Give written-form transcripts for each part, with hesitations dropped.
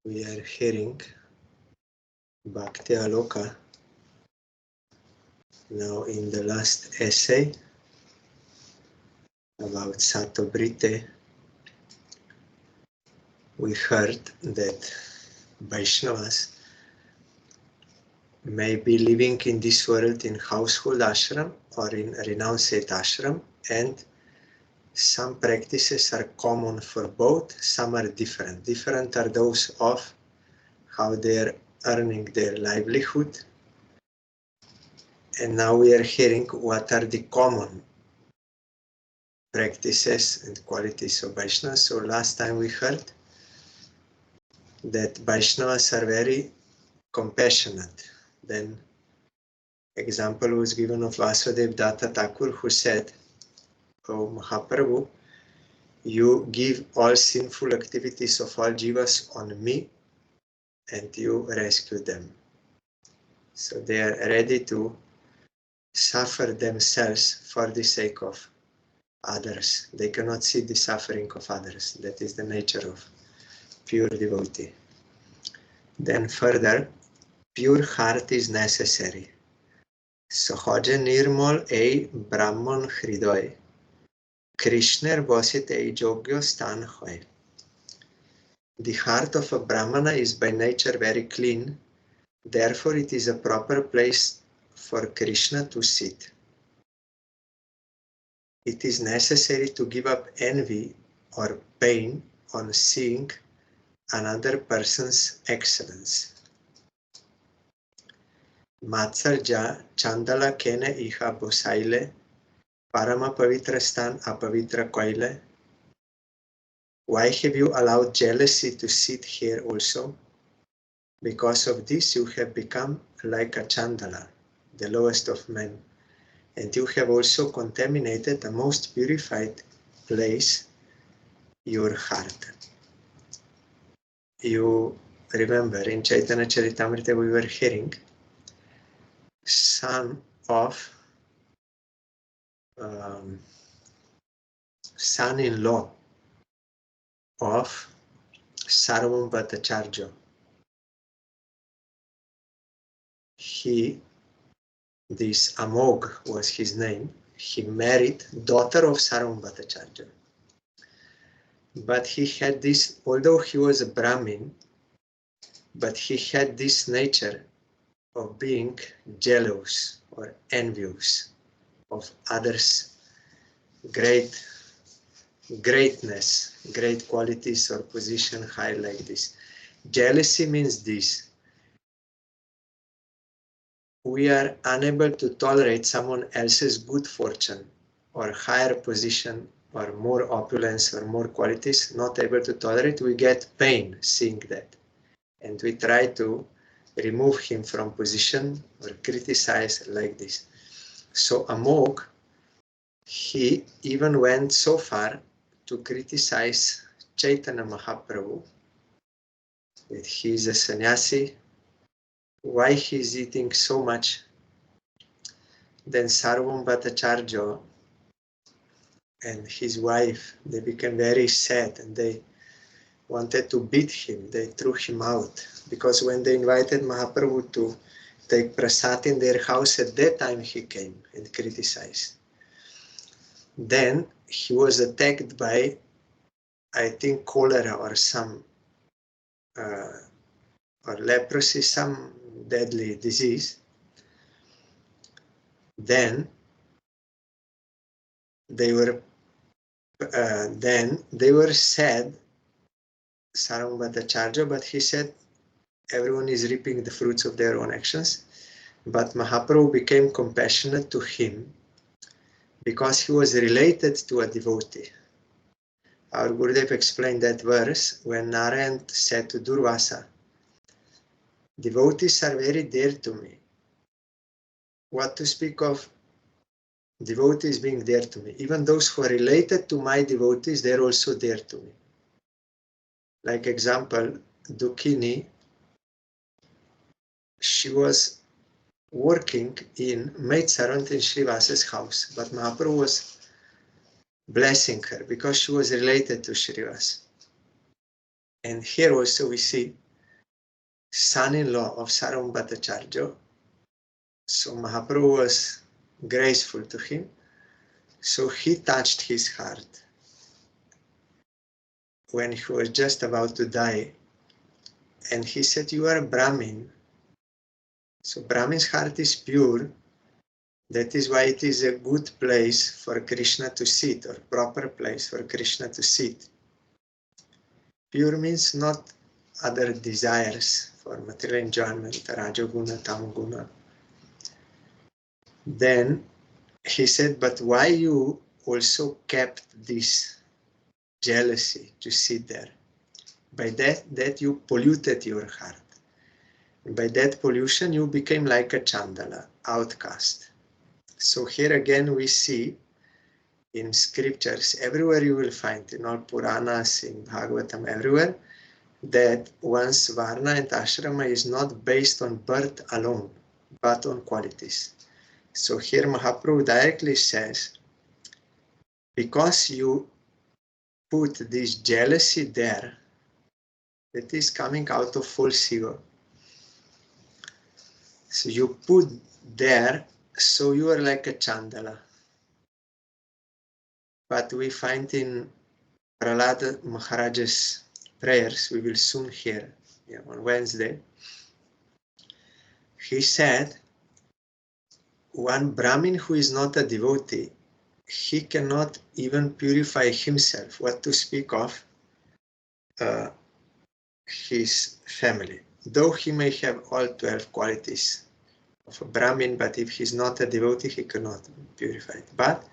We are hearing Bhaktyaloka now in the last essay about Satobrite. We heard that Vaishnavas may be living in this world in household ashram or in renounced ashram, and some practices are common for both, some are different. Different are those of how they are earning their livelihood. And now we are hearing what are the common practices and qualities of Vaishnavas. So last time we heard that Vaishnavas are very compassionate. Then example was given of Vasudev Datta Thakur, who said, "Oh Mahaprabhu, you give all sinful activities of all jivas on me and you rescue them." So they are ready to suffer themselves for the sake of others. They cannot see the suffering of others. That is the nature of pure devotee. Then further, pure heart is necessary. Sahaja nirmal ei brahman hridoy, Krishner bosit ei jogyo stan hoy. The heart of a brahmana is by nature very clean, therefore it is a proper place for Krishna to sit. It is necessary to give up envy or pain on seeing another person's excellence. Matsarja chandala kene iha bosaile, parama pavitra stan apavitra koile. Why have you allowed jealousy to sit here also? Because of this you have become like a chandala, the lowest of men, and you have also contaminated the most purified place, your heart. You remember in Chaitanya Charitamrita we were hearing son of son-in-law of Sarvam Bhattacharya. This Amog was his name, he married daughter of Sarvam Bhattacharya. But he had this, although he was a Brahmin, but he had this nature of being jealous or envious of others' greatness, great qualities or position high like this. Jealousy means this. We are unable to tolerate someone else's good fortune or higher position or more opulence or more qualities, not able to tolerate. We get pain seeing that. And we try to remove him from position or criticize like this. So Amog, he even went so far to criticize Chaitanya Mahaprabhu, that he is a sannyasi, why he is eating so much. Then Sarvam Bhattacharya and his wife, they became very sad and they wanted to beat him. They threw him out because when they invited Mahaprabhu to take prasad in their house, at that time he came and criticized. Then he was attacked by, I think, cholera or some or leprosy, some deadly disease. Then they were sad, Sarvam Bhattacharya, but he said everyone is reaping the fruits of their own actions. But Mahaprabhu became compassionate to him because he was related to a devotee. Our Gurudev explained that verse when Narayan said to Durvasa, devotees are very dear to me. What to speak of devotees being dear to me? Even those who are related to my devotees, they're also dear to me. Like example, Dukhini, she was working in maid servant in Srivasa's house, but Mahaprabhu was blessing her because she was related to Srivasa. And here also we see son-in-law of Sarum Bhattacharya. So Mahaprabhu was graceful to him. So he touched his heart when he was just about to die. And he said, "You are a Brahmin. So Brahmin's heart is pure. That is why it is a good place for Krishna to sit, or proper place for Krishna to sit." Pure means not other desires for material enjoyment, Rajoguna, Tamoguna. Then he said, "But why you also kept this jealousy to sit there? By that you polluted your heart. By that pollution you became like a Chandala, outcast." So here again we see in scriptures, everywhere you will find, in all Puranas, in Bhagavatam, everywhere, that one's Varna and Ashrama is not based on birth alone, but on qualities. So here Mahaprabhu directly says, because you put this jealousy there, that is coming out of false ego. So you put there, so you are like a Chandala. But we find in Prahlada Maharaja's prayers, we will soon hear on Wednesday, he said, one Brahmin who is not a devotee, he cannot even purify himself, what to speak of his family. Though he may have all 12 qualities of a Brahmin, but if he's not a devotee, he cannot purify it. But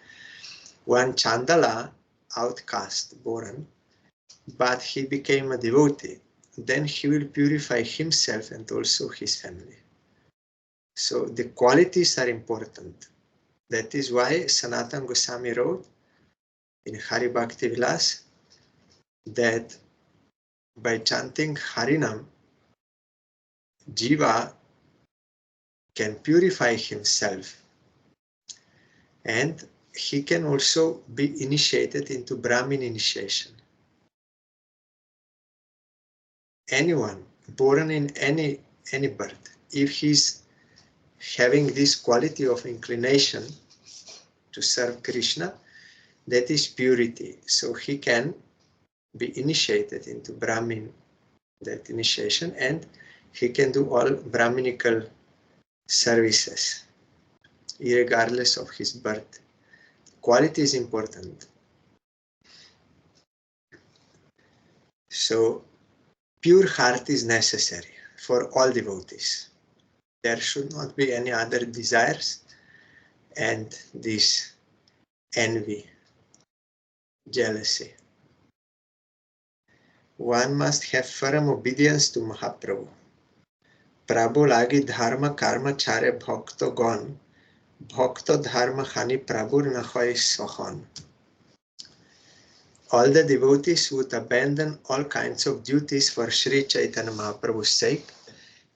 one Chandala, outcast, born, but he became a devotee, then he will purify himself and also his family. So the qualities are important. That is why Sanatana Goswami wrote in Hari Bhakti Vilas that by chanting Harinam, Jiva can purify himself and he can also be initiated into Brahmin initiation. Anyone born in any birth, if he's having this quality of inclination to serve Krishna, that is purity. So he can be initiated into Brahmin, that initiation, and he can do all Brahminical services, regardless of his birth. Quality is important. So pure heart is necessary for all devotees. There should not be any other desires and this envy, jealousy. One must have firm obedience to Mahaprabhu. Prabhu lagi dharma karma chare bhakto gon, bhakto dharma hani prabhur nahoy sohon. All the devotees would abandon all kinds of duties for Sri Chaitanya Mahaprabhu's sake,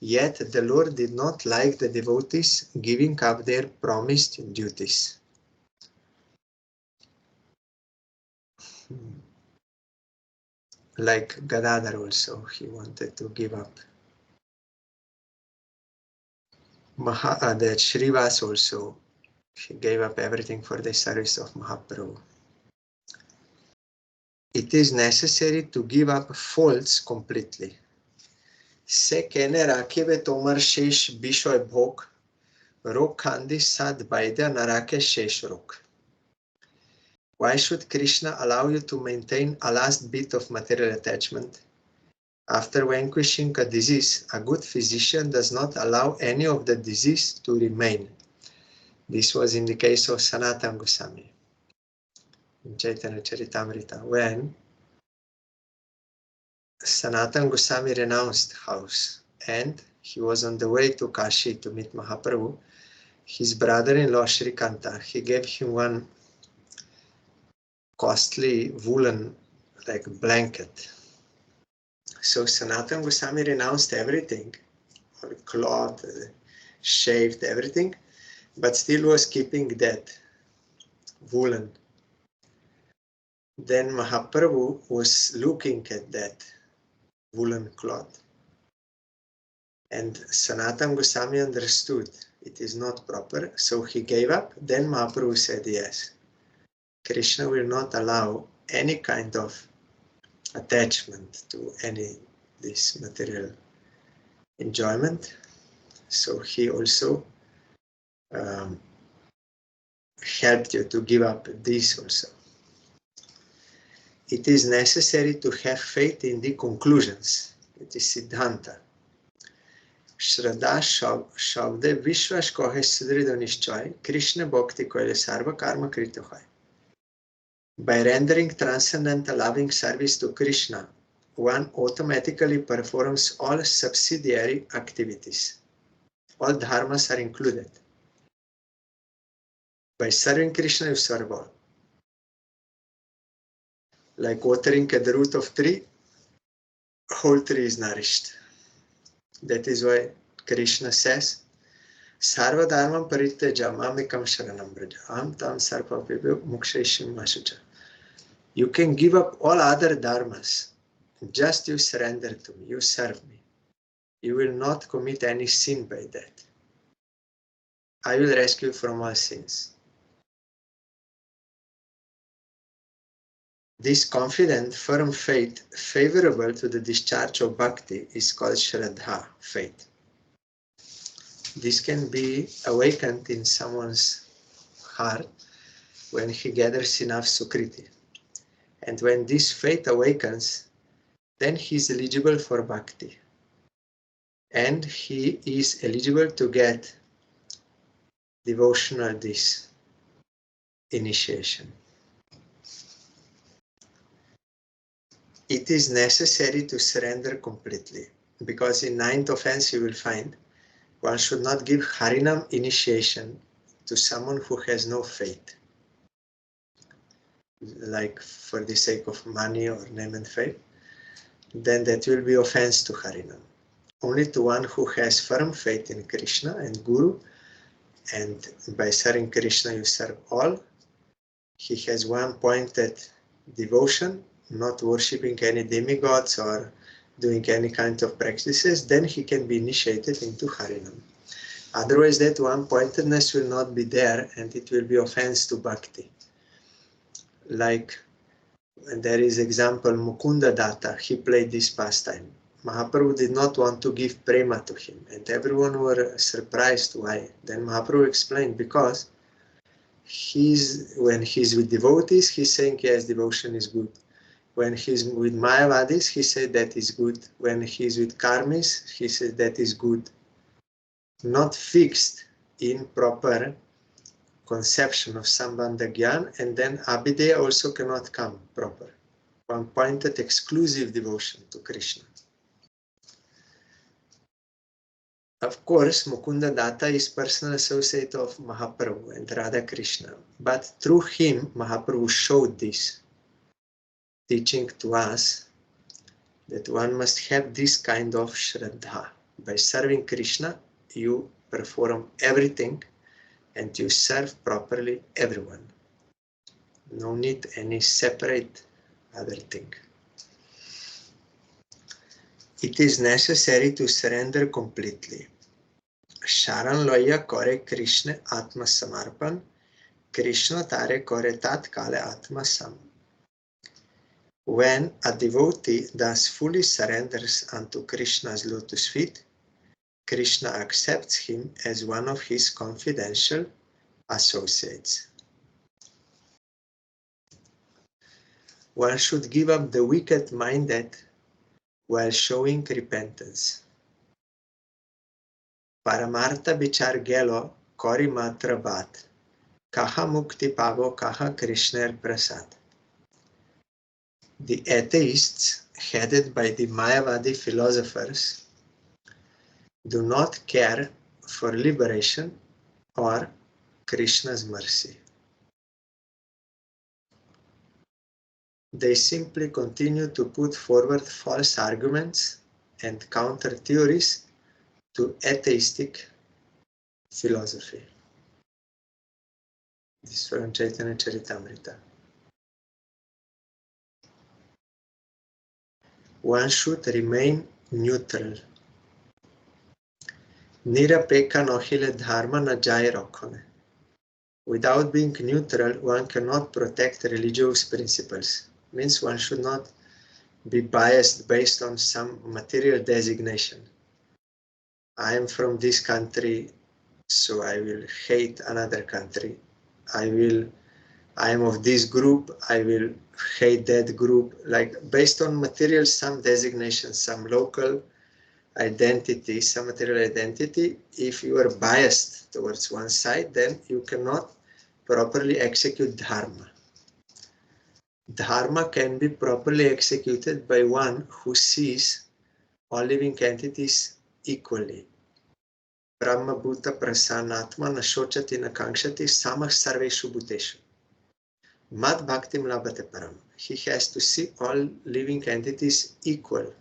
yet the Lord did not like the devotees giving up their promised duties. Like Gadadhar also, he wanted to give up. That Srivas also, he gave up everything for the service of Mahaprabhu. It is necessary to give up faults completely. Se kene rakive tomar shesh bishoy bhok, rok khandi sad baidya narake shesh rok. Why should Krishna allow you to maintain a last bit of material attachment? After vanquishing a disease, a good physician does not allow any of the disease to remain. This was in the case of Sanatana Goswami in Chaitanya Charitamrita, when Sanatana Goswami renounced house and he was on the way to Kashi to meet Mahaprabhu. His brother-in-law Shrikanta, he gave him one costly woolen like blanket. So Sanatana Goswami renounced everything, cloth, shaved everything, but still was keeping that woolen. Then Mahaprabhu was looking at that woolen cloth And Sanatana Goswami understood it is not proper, so he gave up. Then Mahaprabhu said, yes, Krishna will not allow any kind of attachment to this material enjoyment. So he also helped you to give up this also. It is necessary to have faith in the conclusions. It is Siddhanta. Shraddha Shabde Vishwas Kohe Sudrido Nishchoy, Krishna Bhakti Koile Sarva Karma Krito Hoy. By rendering transcendental loving service to Krishna, one automatically performs all subsidiary activities. All dharmas are included. By serving Krishna, you serve all. Like watering at the root of tree, whole tree is nourished. That is why Krishna says, Sarva dharmam parityaja mamekam sharanam braja aham tam sarvabhyo mokshayishim masucha. You can give up all other dharmas. Just you surrender to me, you serve me. You will not commit any sin by that. I will rescue you from all sins. This confident, firm faith, favorable to the discharge of bhakti, is called Shraddha, faith. This can be awakened in someone's heart when he gathers enough sukriti. And when this faith awakens, then he is eligible for bhakti. And he is eligible to get devotional initiation. It is necessary to surrender completely, because in 9th offense you will find one should not give Harinam initiation to someone who has no faith, like for the sake of money or name and fame. Then that will be offense to Harinam. Only to one who has firm faith in Krishna and Guru, and by serving Krishna you serve all. He has one pointed devotion, not worshipping any demigods or doing any kind of practices, then he can be initiated into Harinam. Otherwise, that one pointedness will not be there and it will be offense to bhakti. Like, and there is example, Mukunda Datta, he played this pastime. Mahaprabhu did not want to give prema to him, and everyone were surprised why. Then Mahaprabhu explained, because when he's with devotees, he's saying, yes, devotion is good. When he's with Mayavadis, he said that is good. When he's with Karmis, he said that is good. Not fixed in proper conception of Sambandha Gyan, and then Abhideya also cannot come proper. One pointed exclusive devotion to Krishna. Of course, Mukunda Datta is personal associate of Mahaprabhu and Radha Krishna, but through him, Mahaprabhu showed this, teaching to us that one must have this kind of Shraddha. By serving Krishna, you perform everything and you serve properly everyone. No need any separate other thing. It is necessary to surrender completely. Sharan loya kore Krishna Atma Samarpan, Krishna tare kore tat kale Atma Sam. When a devotee thus fully surrenders unto Krishna's lotus feet, Krishna accepts him as one of his confidential associates. One should give up the wicked-minded while showing repentance. Paramartha bichar gelo kori matra bat, kaha mukti pavo kaha Krishner prasad. The atheists, headed by the Mayavadi philosophers, do not care for liberation or Krishna's mercy. They simply continue to put forward false arguments and counter theories to atheistic philosophy. This is from Chaitanya Charitamrita. One should remain neutral. Nirapeka nohile dharma na jai rakhone. Without being neutral, one cannot protect religious principles. Means one should not be biased based on some material designation. I am from this country, so I will hate another country. I am of this group, I will hate that group. Like based on material, some designation, some local identity, some material identity. If you are biased towards one side, then you cannot properly execute dharma. Dharma can be properly executed by one who sees all living entities equally. Brahma Bhuta Prasanatma Nashochati Nakankshati Samah Sarveshu Bhuteshu. Mad Bhaktim Labhate Param. He has to see all living entities equal.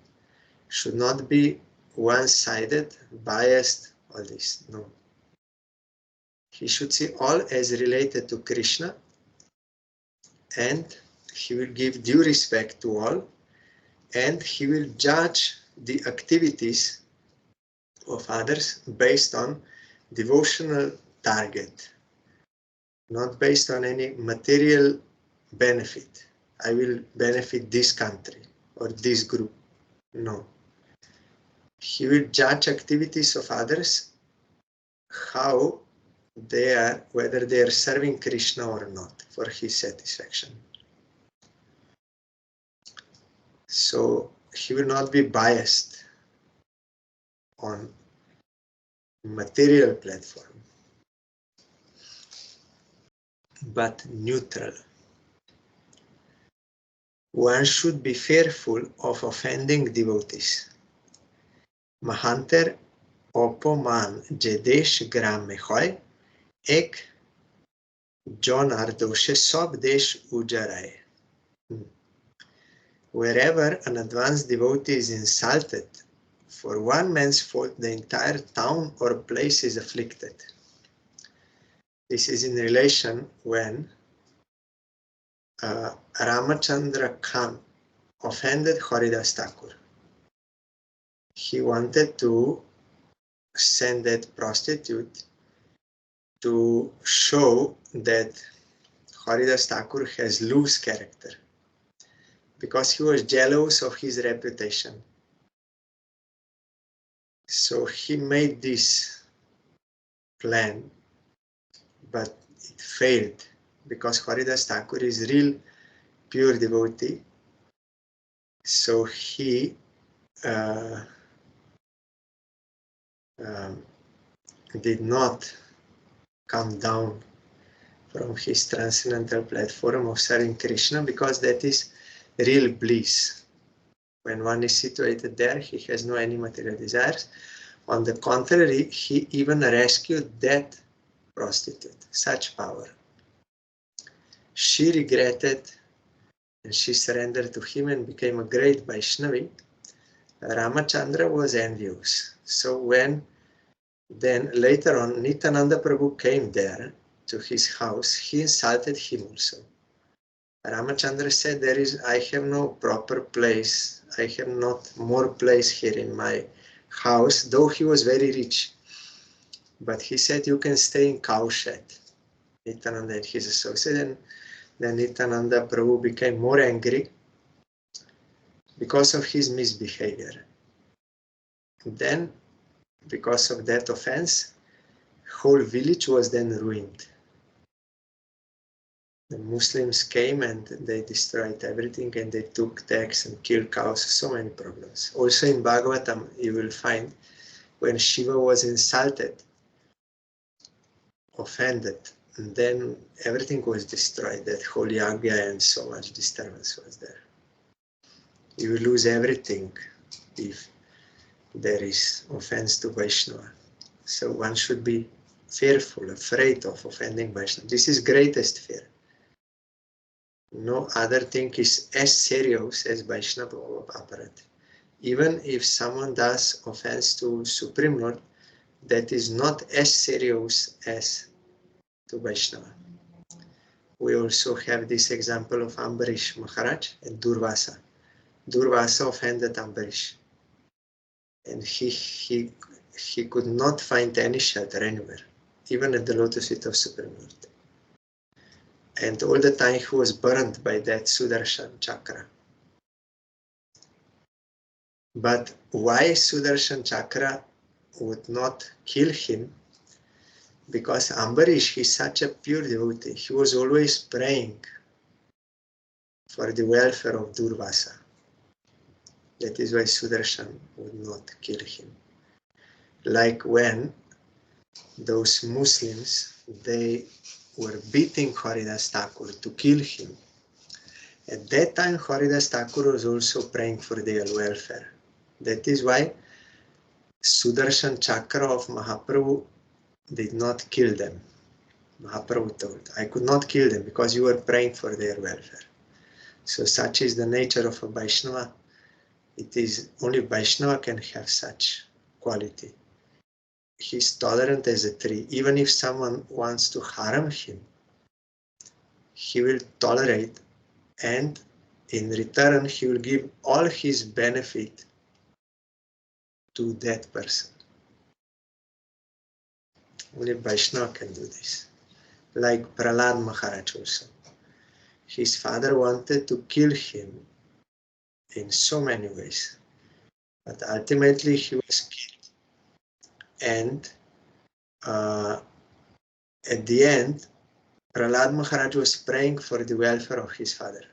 Should not be one-sided, biased, all this. No. He should see all as related to Krishna, and he will give due respect to all, and he will judge the activities of others based on devotional target, not based on any material benefit. I will benefit this country or this group. No. He will judge activities of others, how they are, whether they are serving Krishna or not, for his satisfaction. So he will not be biased on material platform, but neutral. One should be fearful of offending devotees. Mahanter opoman jedesh gram mehoy ek jonar doshe sob desh ujaray. Wherever an advanced devotee is insulted, for one man's fault the entire town or place is afflicted. This is in relation when Ramachandra Khan offended Haridas Thakur. He wanted to send that prostitute to show that Haridas Thakur has loose character, because he was jealous of his reputation. So he made this plan, but it failed, because Haridas Thakur is real pure devotee. So he did not come down from his transcendental platform of serving Krishna, because that is real bliss. When one is situated there, he has no any material desires. On the contrary, he even rescued that prostitute, such power. She regretted and she surrendered to him and became a great Vaishnavi. Ramachandra was envious. So when then later on Nityananda Prabhu came there to his house, he insulted him also. Ramachandra said, I have no proper place. I have not more place here in my house, though he was very rich. But he said, you can stay in cow shed. Nityananda and his associate. And then Nityananda Prabhu became more angry because of his misbehavior. And then, because of that offense, whole village was then ruined. The Muslims came and they destroyed everything, and they took tax and killed cows, so many problems. Also in Bhagavatam, you will find when Shiva was insulted, offended, and then everything was destroyed, that whole yagya, and so much disturbance was there. You will lose everything if there is offense to Vaishnava. So one should be fearful, afraid of offending Vaishnava. This is greatest fear. No other thing is as serious as Vaishnava aparat. Even if someone does offense to Supreme Lord, that is not as serious as to Vaishnava. We also have this example of Ambarish Maharaj and Durvasa. Durvasa offended Ambarish, and he he could not find any shelter anywhere, even at the lotus feet of Supreme Lord. And all the time he was burned by that Sudarshan chakra. But why Sudarshan chakra would not kill him? Because Ambarish, he's such a pure devotee. He was always praying for the welfare of Durvasa. That is why Sudarshan would not kill him. Like when those Muslims, they were beating Haridas Thakur to kill him. At that time, Haridas Thakur was also praying for their welfare. That is why Sudarshan Chakra of Mahaprabhu did not kill them. Mahaprabhu told, I could not kill them because you were praying for their welfare. So such is the nature of a Vaishnava. It is only Vaishnava can have such quality. He's tolerant as a tree. Even if someone wants to harm him, he will tolerate, and in return he will give all his benefit to that person. Only Vaishnava can do this. Like Prahlad Maharaj also. His father wanted to kill him in so many ways, but ultimately he was killed. And at the end, Prahlad Maharaj was praying for the welfare of his father.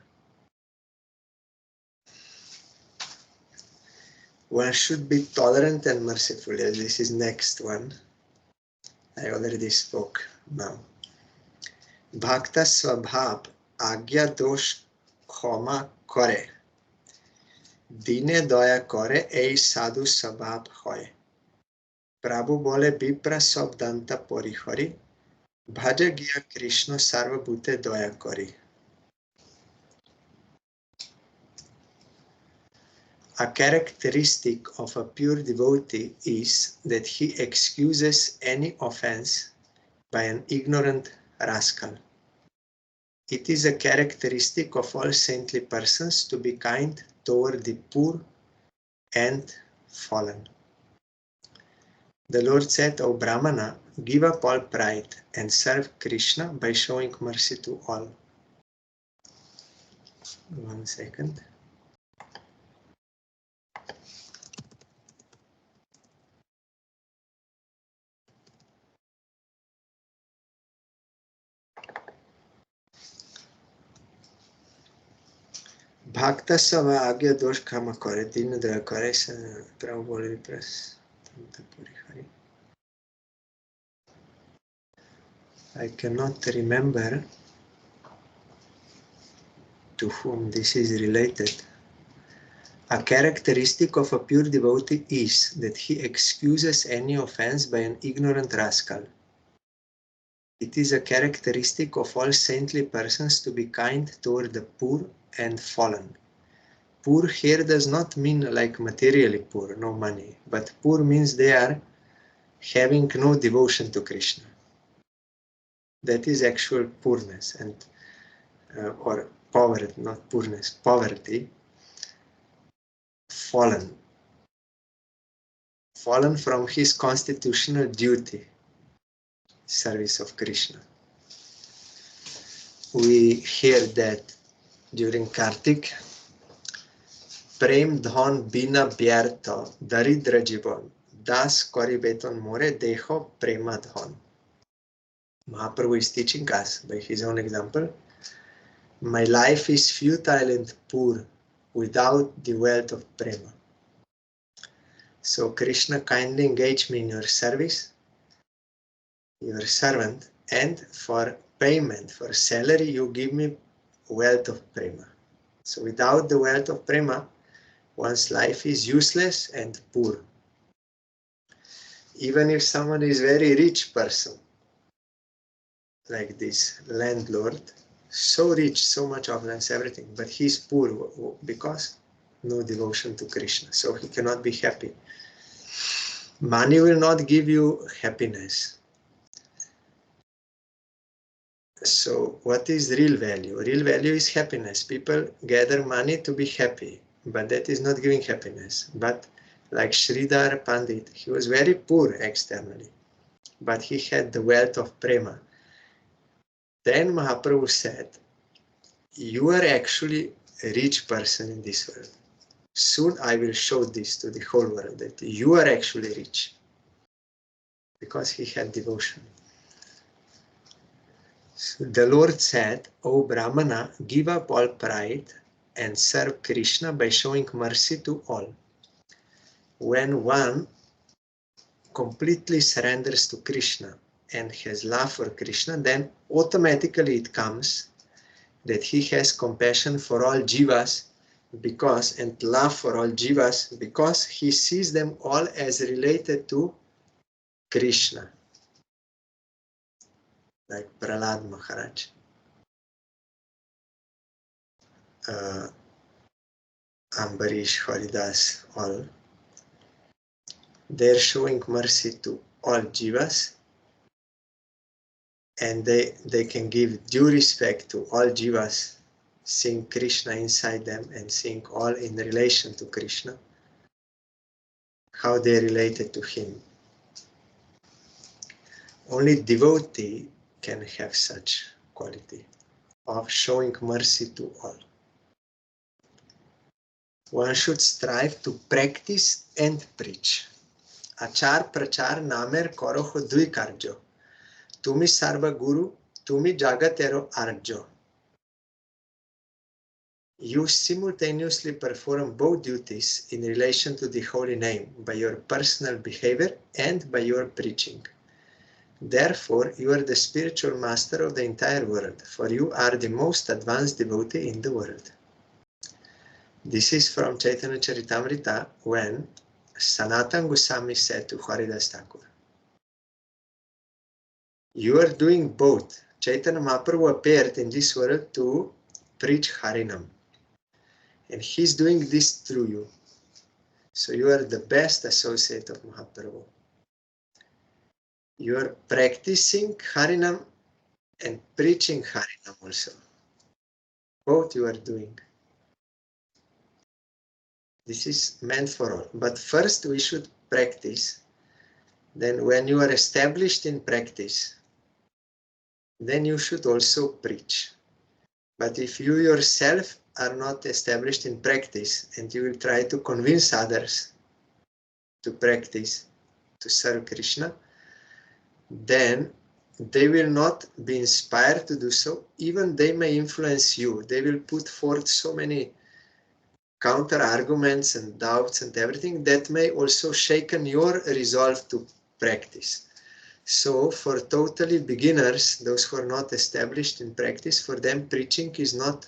One should be tolerant and merciful. This is next one. I already spoke now. Bhakta Swabhav Agya Dosh Khoma Kore. Dine Doya Kore Ei Sadhu Swabhav Hoy. Prabhu bole Bipra Sobdanta Porihori. Bhaja Gya Krishna Sarvabhute Doya Kori. A characteristic of a pure devotee is that he excuses any offense by an ignorant rascal. It is a characteristic of all saintly persons to be kind toward the poor and fallen. The Lord said, O Brahmana, give up all pride and serve Krishna by showing mercy to all. 1 second. Bhakta Sava Agya Dosh Kama Kore, Dina Daya Kore, Prabhu Bole Press. I cannot remember to whom this is related. A characteristic of a pure devotee is that he excuses any offense by an ignorant rascal. It is a characteristic of all saintly persons to be kind toward the poor and fallen. Poor here does not mean like materially poor, no money, but poor means they are having no devotion to Krishna. That is actual poorness, and or poverty, not poorness, poverty. Fallen from his constitutional duty, service of Krishna. We hear that during Kartik, Prem Dhan Bina Byartha Daridra Jivan Das Kori Beton More Deho Prema Dhan. Mahaprabhu is teaching us by his own example. My life is futile and poor without the wealth of Prema. So Krishna, kindly engage me in your service, your servant, and for payment, for salary, you give me wealth of Prema. So without the wealth of Prema, one's life is useless and poor. Even if someone is very rich person, like this landlord, so rich, so much opulence, everything, but he's poor because no devotion to Krishna, so he cannot be happy. Money will not give you happiness. So what is real value? Real value is happiness. People gather money to be happy, but that is not giving happiness. But Like Sridhar Pandit, he was very poor externally, but he had the wealth of prema. Then Mahaprabhu said, you are actually a rich person in this world. Soon I will show this to the whole world, that you are actually rich. Because he had devotion. So the Lord said, O Brahmana, give up all pride and serve Krishna by showing mercy to all. When one completely surrenders to Krishna and has love for Krishna, then automatically it comes that he has compassion for all jivas and love for all jivas because he sees them all as related to Krishna. Like Prahlad Maharaj. Ambarish, Haridas, all. They're showing mercy to all jivas, and they can give due respect to all jivas, seeing Krishna inside them and seeing all in relation to Krishna, how they related to him. Only devotee can have such quality of showing mercy to all. One should strive to practice and preach. Achar prachar namer koroho dui karjo. Tumi sarva guru, tumi jagatero arjo. You simultaneously perform both duties in relation to the holy name by your personal behavior and by your preaching. Therefore, you are the spiritual master of the entire world, for you are the most advanced devotee in the world. This is from Chaitanya Charitamrita when Sanatana Goswami said to Haridas Thakur, you are doing both. Chaitanya Mahaprabhu appeared in this world to preach Harinam. And he's doing this through you. So you are the best associate of Mahaprabhu. You are practicing Harinam and preaching Harinam also. Both you are doing. This is meant for all. But first we should practice. Then when you are established in practice, then you should also preach. But if you yourself are not established in practice and you will try to convince others to practice, to serve Krishna, then they will not be inspired to do so. Even they may influence you. They will put forth so many counter arguments and doubts and everything that may also shaken your resolve to practice. So for totally beginners, those who are not established in practice, for them preaching is not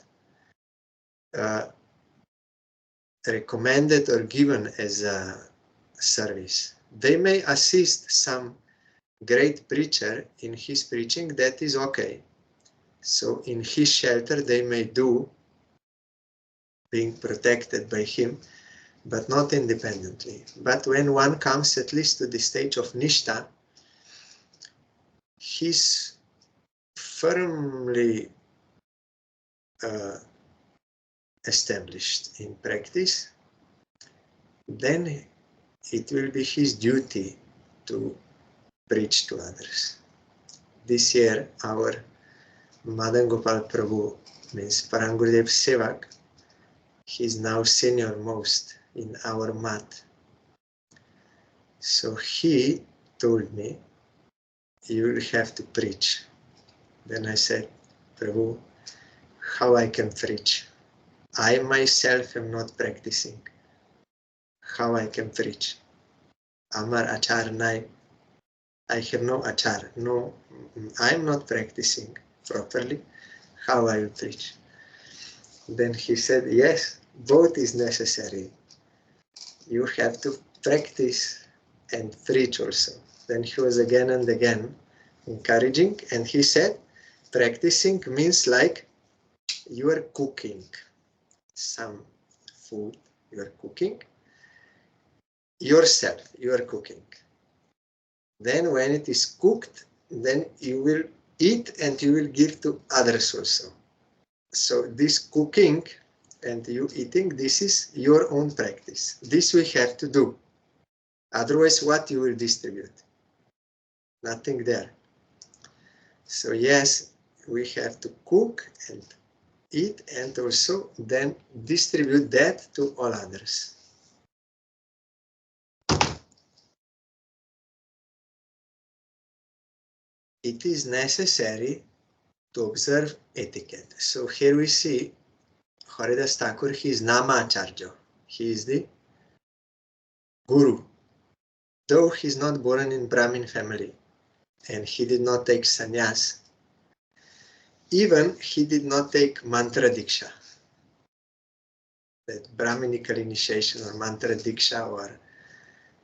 recommended or given as a service. They may assist some great preacher in his preaching, that is okay. So in his shelter they may do, being protected by him, but not independently. But when one comes at least to the stage of Nishta, he's firmly established in practice, then it will be his duty to preach to others. This year, our Madan Gopal Prabhu, means Parangurudev Sevak, he is now senior most in our mat. So he told me, you will have to preach. Then I said, Prabhu, how I can preach? I myself am not practicing. How I can preach? Amar achar nai. I have no achar. No, I am not practicing properly. How I will preach? Then he said, yes, both is necessary. You have to practice and preach also. Then he was again and again encouraging, and he said, practicing means like you are cooking some food, you are cooking yourself, you are cooking. Then when it is cooked, then you will eat and you will give to others also. So this cooking and you eating, this is your own practice. This we have to do. Otherwise, what you will distribute? Nothing there. So yes, we have to cook and eat and also then distribute that to all others. It is necessary to observe etiquette. So here we see Haridas Thakur, he is Namacharya. He is the Guru. Though he is not born in Brahmin family and he did not take sannyas, even he did not take mantra diksha, that Brahminical initiation or mantra diksha or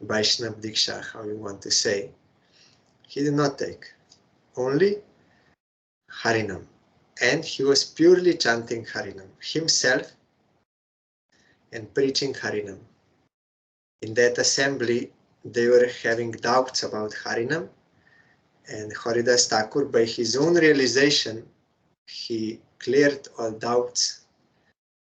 Vaishnav diksha, how you want to say. He did not take, only Harinam. And he was purely chanting Harinam himself and preaching Harinam. In that assembly, they were having doubts about Harinam, and Haridas Thakur, by his own realization, he cleared all doubts.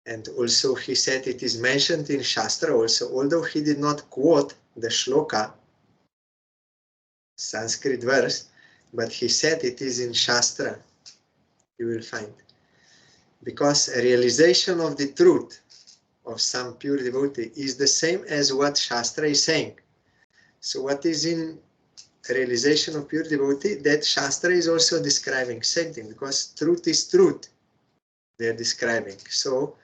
And also he said it is mentioned in Shastra also, although he did not quote the shloka, Sanskrit verse, but he said it is in Shastra, you will find. Because a realization of the truth of some pure devotee is the same as what Shastra is saying. So what is in realization of pure devotee, that Shastra is also describing, same thing, because truth is truth, they are describing. So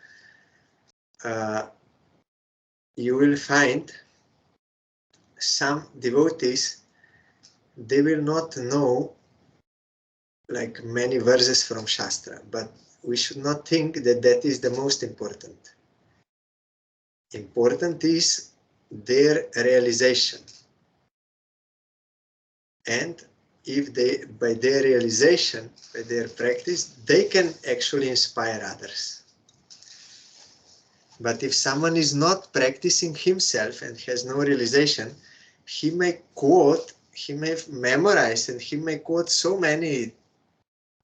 you will find some devotees, they will not know like many verses from Shastra, but we should not think that that is the most important. Important is their realization. And if they, by their realization, by their practice, they can actually inspire others. But if someone is not practicing himself and has no realization, he may quote, he may memorize, and he may quote so many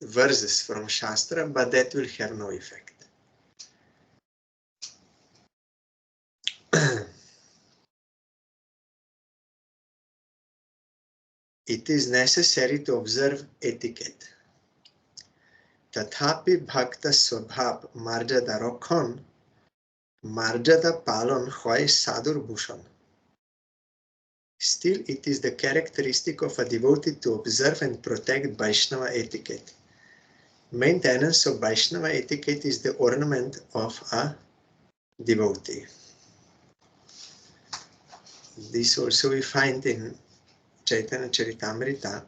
verses from Shastra, but that will have no effect. It is necessary to observe etiquette. Tathapi bhakta swabhav marjada rakhon, marjada palon hoy sadur bhushan. Still, it is the characteristic of a devotee to observe and protect Vaishnava etiquette. Maintenance of Vaishnava etiquette is the ornament of a devotee. This also we find in Chaitanya Charitamrita.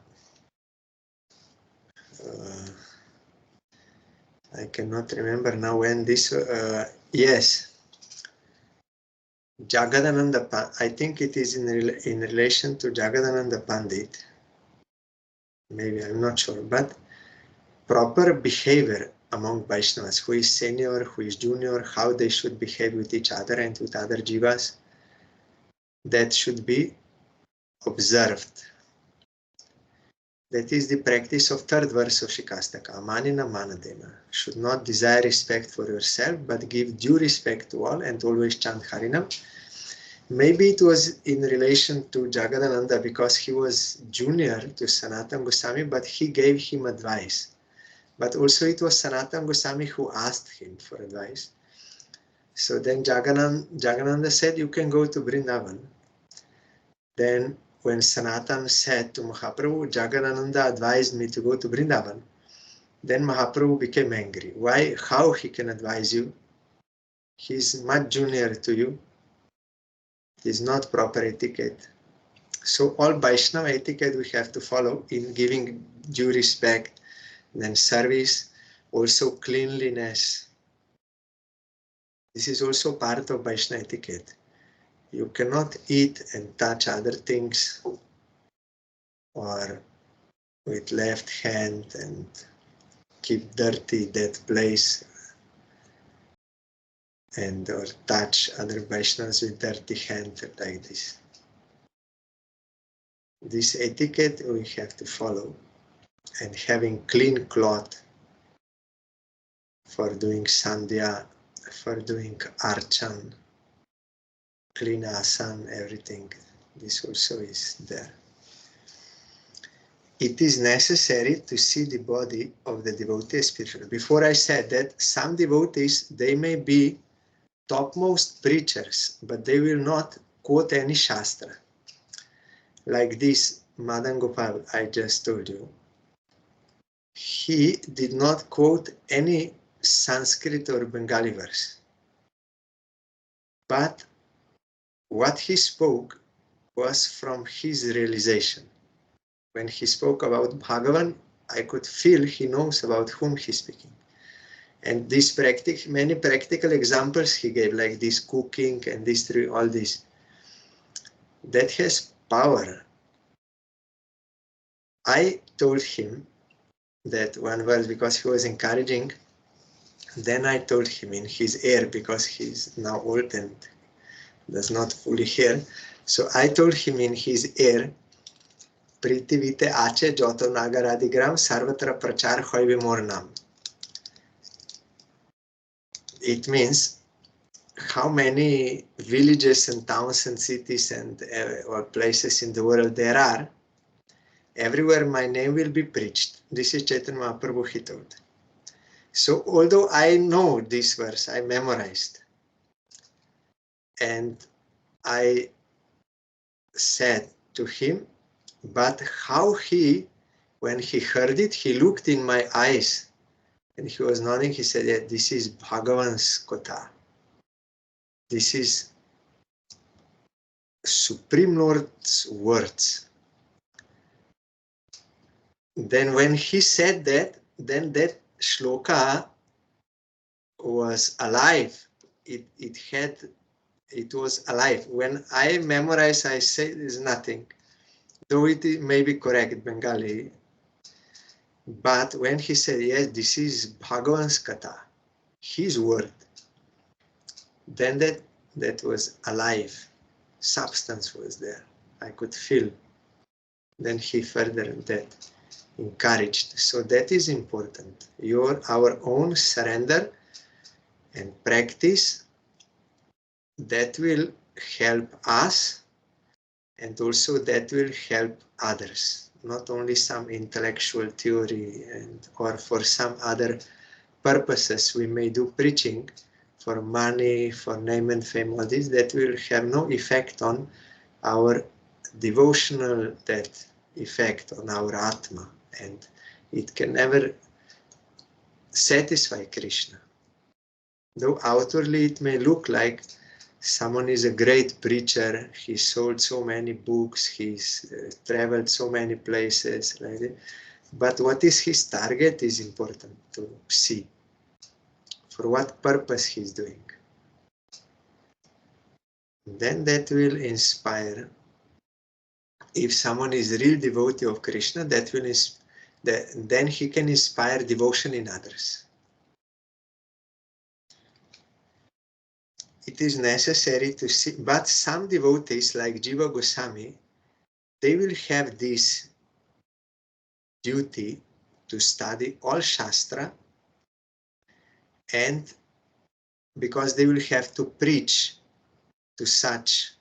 I cannot remember now when this, yes, Jagadananda, I think it is in relation to Jagadananda Pandit, maybe, I'm not sure, but proper behavior among Vaishnavas, who is senior, who is junior, how they should behave with each other and with other jivas, that should be observed. That is the practice of third verse of Shikastaka, Amanina Manadena. Should not desire respect for yourself, but give due respect to all and always chant Harinam. Maybe it was in relation to Jagadananda because he was junior to Sanatana Goswami, but he gave him advice. But also it was Sanatana Goswami who asked him for advice. So then Jagadananda said, you can go to Vrindavan. Then when Sanatan said to Mahaprabhu, Jagadananda advised me to go to Vrindavan, then Mahaprabhu became angry. Why? How he can advise you? He's much junior to you. It is not proper etiquette. So all Vaishnava etiquette we have to follow in giving due respect, then service, also cleanliness. This is also part of Vaishnava etiquette. You cannot eat and touch other things or with left hand and keep dirty that place and or touch other Vaishnavas with dirty hand like this. This etiquette we have to follow, and having clean cloth for doing sandhya, for doing archan, clean asan, everything. This also is there. It is necessary to see the body of the devotee as spiritual. Before I said that some devotees, they may be topmost preachers, but they will not quote any Shastra. Like this Madan Gopal I just told you. He did not quote any Sanskrit or Bengali verse. But what he spoke was from his realization. When he spoke about Bhagavan, I could feel he knows about whom he's speaking. And this many practical examples he gave, like this cooking and this, all this, that has power. I told him that one verse because he was encouraging. Then I told him in his ear, because he's now old and does not fully hear. So I told him in his ear, Pritivite ache joto nagaradigram sarvatra prachar hoibe mor nam. It means how many villages and towns and cities and or places in the world there are, everywhere my name will be preached. This is Chaitanya Mahaprabhu, he told. So although I know this verse, I memorized. And I said to him, but how when he heard it, he looked in my eyes and he was nodding. He said, yeah, this is Bhagavan's Kotha. This is Supreme Lord's words. Then when he said that, then that shloka was alive. It was alive. When I memorize, I say there's nothing. Though it may be correct, Bengali. But when he said, yes, this is Bhagavan's Katha, his word, then that was alive. Substance was there. I could feel. Then he further that encouraged. So that is important. Our own surrender and practice, that will help us, and also that will help others. Not only some intellectual theory or for some other purposes we may do preaching for money, for name and fame, all this, that will have no effect on our devotional, that effect on our Atma, and it can never satisfy Krishna. Though outwardly it may look like someone is a great preacher, he sold so many books, he's traveled so many places, like that. But what is his target is important to see. For what purpose he's doing. Then that will inspire. If someone is a real devotee of Krishna, then he can inspire devotion in others. It is necessary to see, but some devotees like Jiva Goswami, they will have this duty to study all Shastra, and because they will have to preach to such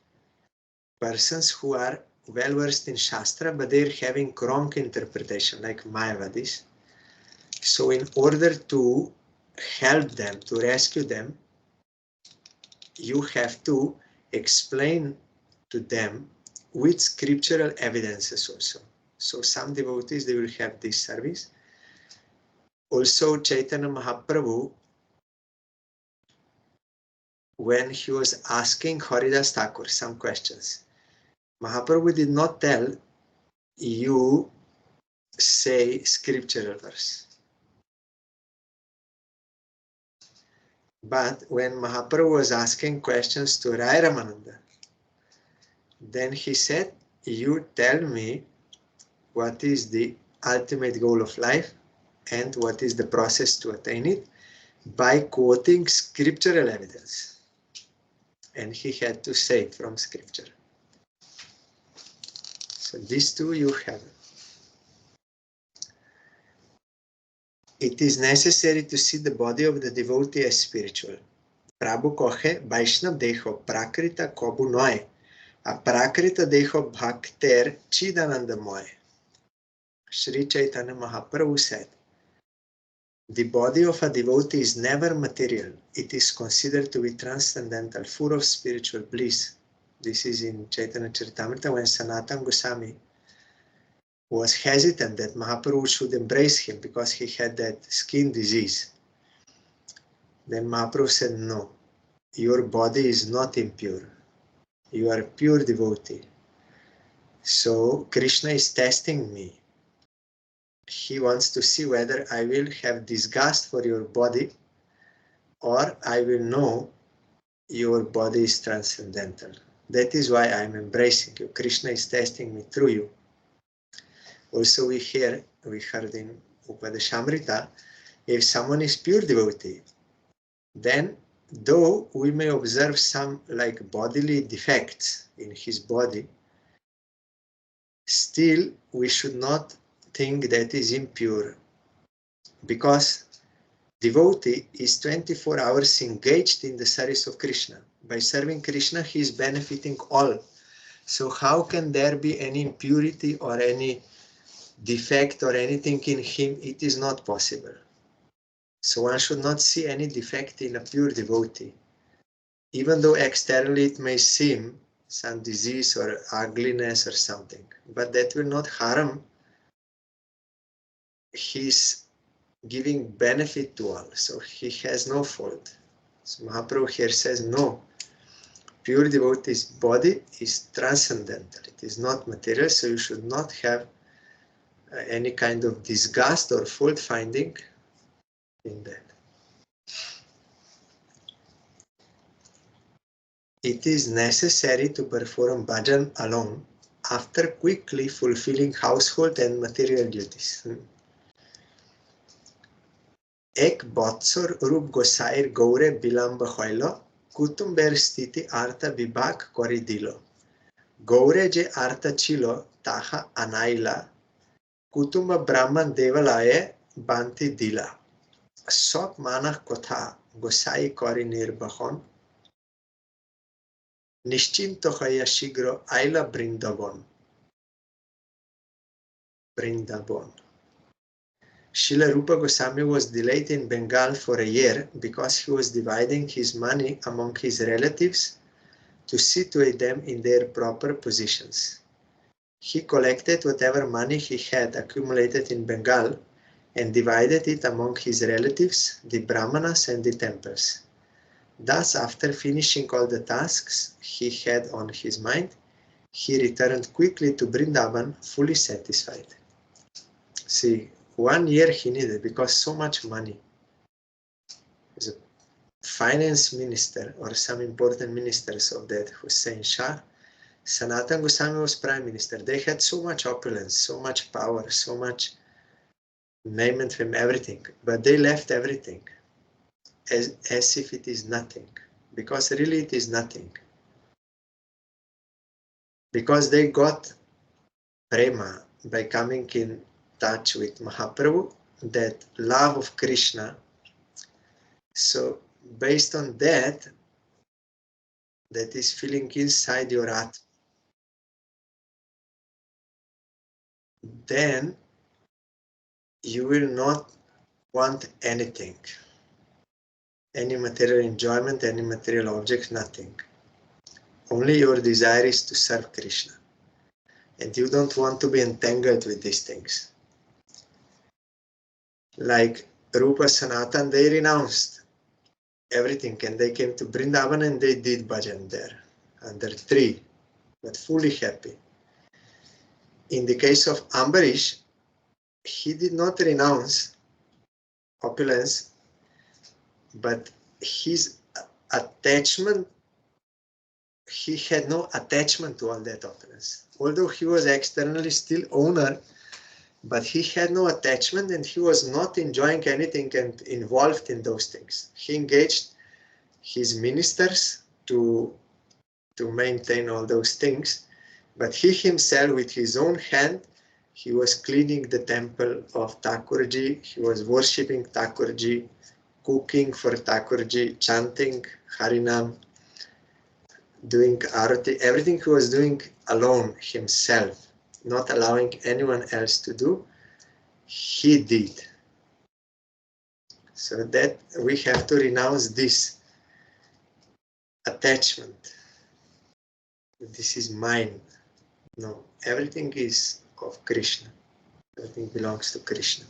persons who are well versed in Shastra, but they're having wrong interpretation, like Mayavadis. So in order to help them, to rescue them, you have to explain to them with scriptural evidences also. So some devotees, they will have this service. Also Chaitanya Mahaprabhu, when he was asking Haridas Thakur some questions, Mahaprabhu did not tell you say scriptural verse. But when Mahaprabhu was asking questions to Rai Ramananda, then he said, you tell me what is the ultimate goal of life and what is the process to attain it by quoting scriptural evidence. And he had to say from scripture. So these two you have. It is necessary to see the body of the devotee as spiritual. Prabhu kohe Vaishnav deho prakrita kobu noe Aprakrita deho bhakter chidanandamoy. Sri Chaitanya Mahaprabhu said, the body of a devotee is never material. It is considered to be transcendental, full of spiritual bliss. This is in Chaitanya Charitamrita when Sanatana Goswami was hesitant that Mahaprabhu should embrace him because he had that skin disease. Then Mahaprabhu said, no, your body is not impure. You are a pure devotee. So Krishna is testing me. He wants to see whether I will have disgust for your body or I will know your body is transcendental. That is why I am embracing you. Krishna is testing me through you. Also we heard in Upadeshamrita, if someone is pure devotee, then though we may observe some like bodily defects in his body, still we should not think that is impure, because devotee is 24 hours engaged in the service of Krishna. By serving Krishna, he is benefiting all. So how can there be any impurity or any defect or anything in him? It is not possible. So one should not see any defect in a pure devotee. Even though externally it may seem some disease or ugliness or something, but that will not harm his giving benefit to all. So he has no fault. So Mahaprabhu here says, no, pure devotee's body is transcendental. It is not material, so you should not have any kind of disgust or fault finding in that. It is necessary to perform bhajan alone after quickly fulfilling household and material duties. Ek botsor Rup Gosair Gaure Bilamba Hoilo, Kutumber Stiti Arta Vibhag Kori Dilo. Gaure je Arta Chilo Taha Anaila, Kutumba Brahman Devalaye Banti Dila. Sok Manach Kotha Gosai Kori Nirbahon, Nischinto Haya Shigro Aila Brindabon. Srila Rupa Goswami was delayed in Bengal for a year because he was dividing his money among his relatives to situate them in their proper positions. He collected whatever money he had accumulated in Bengal and divided it among his relatives, the Brahmanas and the temples. Thus, after finishing all the tasks he had on his mind, he returned quickly to Vrindavan fully satisfied. See, 1 year he needed because so much money. As a finance minister or some important ministers of that Hussein Shah, Sanatana Goswami was prime minister. They had so much opulence, so much power, so much name and fame, everything. But they left everything as if it is nothing. Because really it is nothing. Because they got prema by coming in touch with Mahaprabhu, that love of Krishna. So based on that, that is feeling inside your atma, then you will not want anything, any material enjoyment, any material object, nothing. Only your desire is to serve Krishna. And you don't want to be entangled with these things. Like Rupa Sanatan, they renounced everything and they came to Vrindavan and they did bhajan there under tree, but fully happy. In the case of Ambarish, he did not renounce opulence, but his attachment, he had no attachment to all that opulence. Although he was externally still owner, but he had no attachment and he was not enjoying anything and involved in those things. He engaged his ministers to maintain all those things, but he himself with his own hand, he was cleaning the temple of Thakurji, he was worshipping Thakurji, cooking for Thakurji, chanting Harinam, doing arati, everything he was doing alone himself, not allowing anyone else to do, he did. So that we have to renounce this attachment. This is mine. No, everything is of Krishna. Everything belongs to Krishna.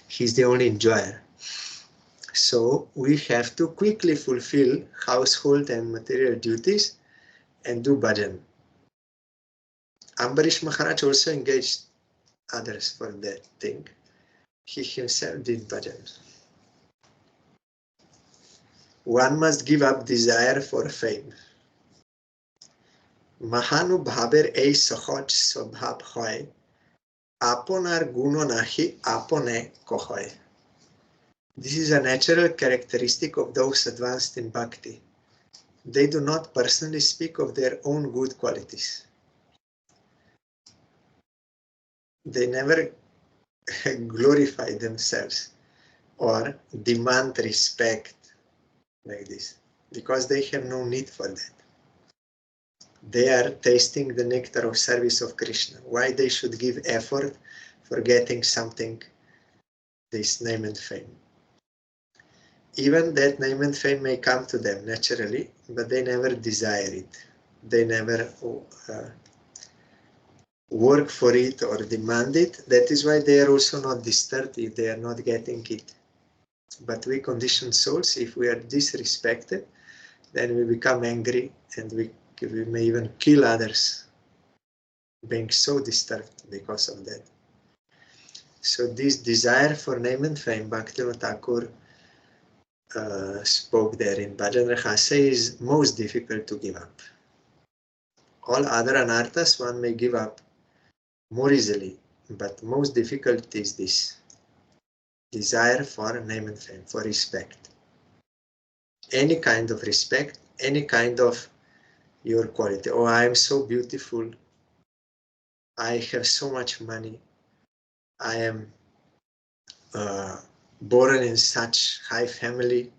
He's the only enjoyer. So we have to quickly fulfill household and material duties and do bhajan. Ambarish Maharaj also engaged others for that thing. He himself did bhajan. One must give up desire for fame. Mahanubhaber ei sahaj swabhav hoy, আপনার গুণ নাহি আপনে কহয়. This is a natural characteristic of those advanced in bhakti. They do not personally speak of their own good qualities. They never glorify themselves or demand respect like this, because they have no need for that. They are tasting the nectar of service of Krishna. Why they should give effort for getting something, this name and fame? Even that name and fame may come to them naturally, but they never desire it. They never work for it or demand it. That is why they are also not disturbed if they are not getting it. But we conditioned souls, if we are disrespected, then we become angry and we may even kill others, being so disturbed because of that. So this desire for name and fame, Bhaktivinoda Thakur spoke there in Bhajan Rahasya, is most difficult to give up. All other anarthas one may give up more easily, but most difficult is this desire for name and fame, for respect. Any kind of respect, any kind of your quality. Oh, I am so beautiful. I have so much money. I am born in such high family.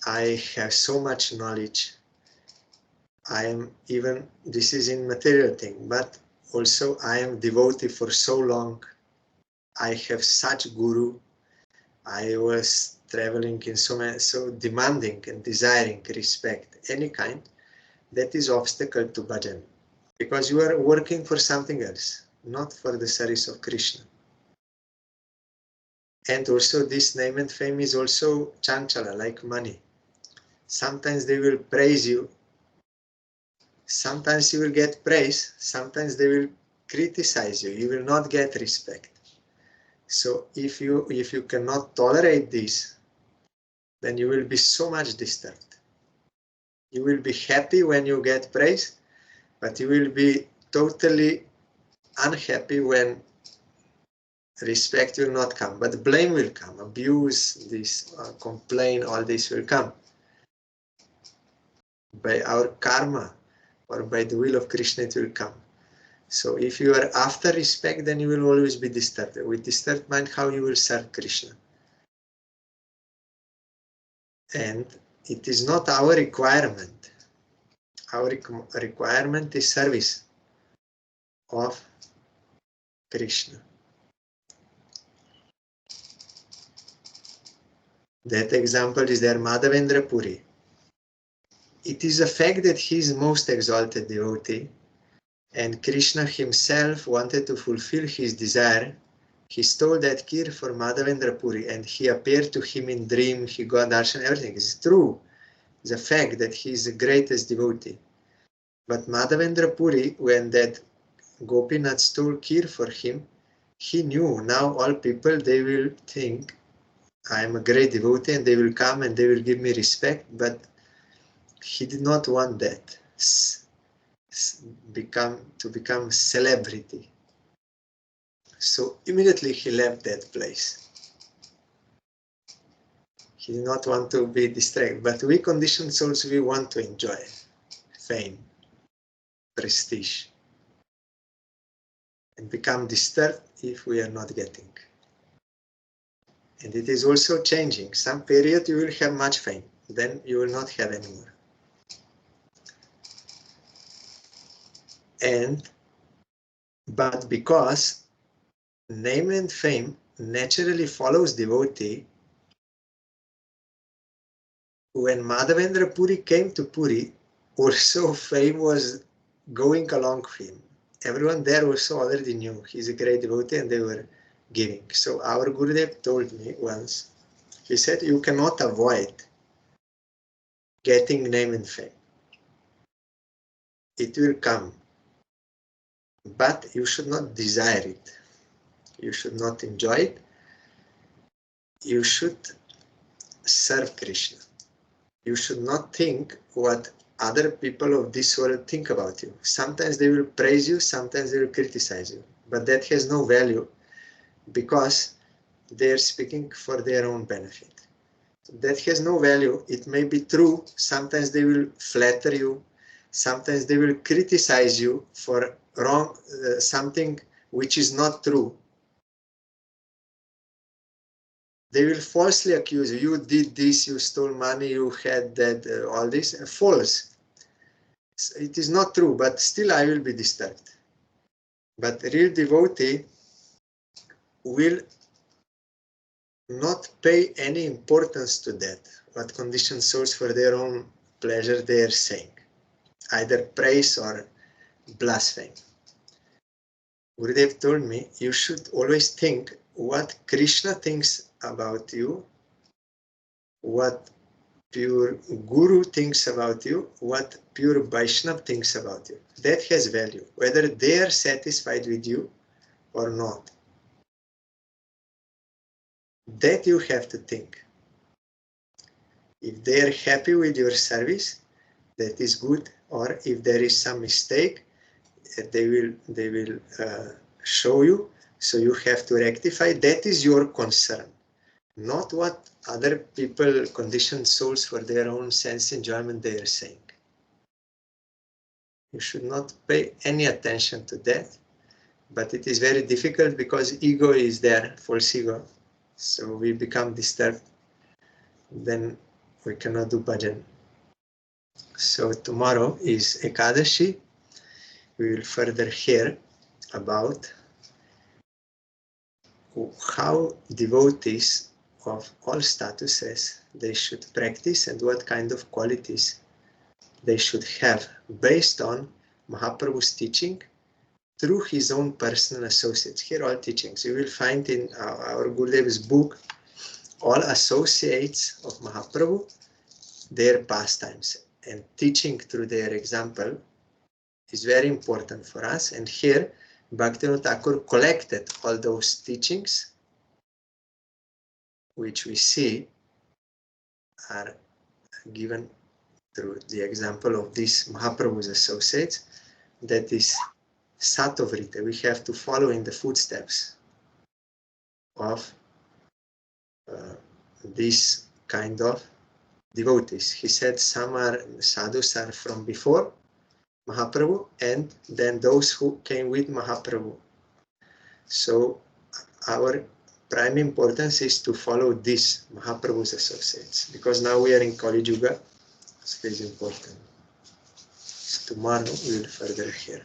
I have so much knowledge. I am even, this is in material thing, but also I am devotee for so long. I have such guru. I was traveling in so demanding and desiring respect, any kind, that is obstacle to bhajan. Because you are working for something else, not for the service of Krishna. And also this name and fame is also chanchala, like money. Sometimes they will praise you. Sometimes you will get praise. Sometimes they will criticize you. You will not get respect. So if you cannot tolerate this, then you will be so much disturbed. You will be happy when you get praise, but you will be totally unhappy when respect will not come. But blame will come, abuse, this complain, all this will come. By our karma or by the will of Krishna it will come. So if you are after respect, then you will always be disturbed. With disturbed mind, how you will serve Krishna? And it is not our requirement. Our requirement is service of Krishna. That example is there, Madhavendra Puri. It is a fact that he is most exalted devotee, and Krishna himself wanted to fulfill his desire. He stole that kir for Madhavendra Puri, and he appeared to him in dream. He got darshan, everything. It's true. It's a fact that he is the greatest devotee. But Madhavendra Puri, when that Gopinath stole kir for him, he knew now all people, they will think I am a great devotee and they will come and they will give me respect, but he did not want that, to become celebrity. So immediately he left that place. He did not want to be distracted, but we conditioned souls, we want to enjoy fame, prestige, and become disturbed if we are not getting. And it is also changing. Some period you will have much fame, then you will not have anymore. But because name and fame naturally follows devotee, when Madhavendra Puri came to Puri, also fame was going along with him. Everyone there also already knew he's a great devotee and they were giving. So our Gurudev told me once, he said, you cannot avoid getting name and fame. It will come, but you should not desire it. You should not enjoy it. You should serve Krishna. You should not think what other people of this world think about you. Sometimes they will praise you, sometimes they will criticize you, but that has no value because they are speaking for their own benefit. That has no value. It may be true. Sometimes they will flatter you. Sometimes they will criticize you for wrong, something which is not true. They will falsely accuse you. You did this, you stole money, you had that, all this. False. It is not true, but still I will be disturbed. But real devotee will not pay any importance to that, what conditioned souls for their own pleasure they are saying, either praise or blaspheme. Gurudev told me, you should always think what Krishna thinks about you, what pure Guru thinks about you, what pure Vaishnava thinks about you. That has value, whether they are satisfied with you or not. That you have to think. If they are happy with your service, that is good, or if there is some mistake, they will show you, so you have to rectify. That is your concern, not what other people, conditioned souls for their own sense enjoyment, they are saying. You should not pay any attention to that, but it is very difficult because ego is there, false ego, so we become disturbed, then we cannot do bhajan. So tomorrow is Ekadashi. We will further hear about how devotees of all statuses they should practice and what kind of qualities they should have based on Mahaprabhu's teaching through his own personal associates. Here all teachings. You will find in our Gurudev's book all associates of Mahaprabhu, their pastimes, and teaching through their example is very important for us. And here Bhaktyaloka Thakur collected all those teachings which we see are given through the example of these Mahaprabhu's associates. That is Satovrita. We have to follow in the footsteps of this kind of devotees. He said some are sadhus are from before Mahaprabhu and then those who came with Mahaprabhu. So our prime importance is to follow this Mahaprabhu's associates, because now we are in Kali Yuga, so it is important. So tomorrow we will further hear.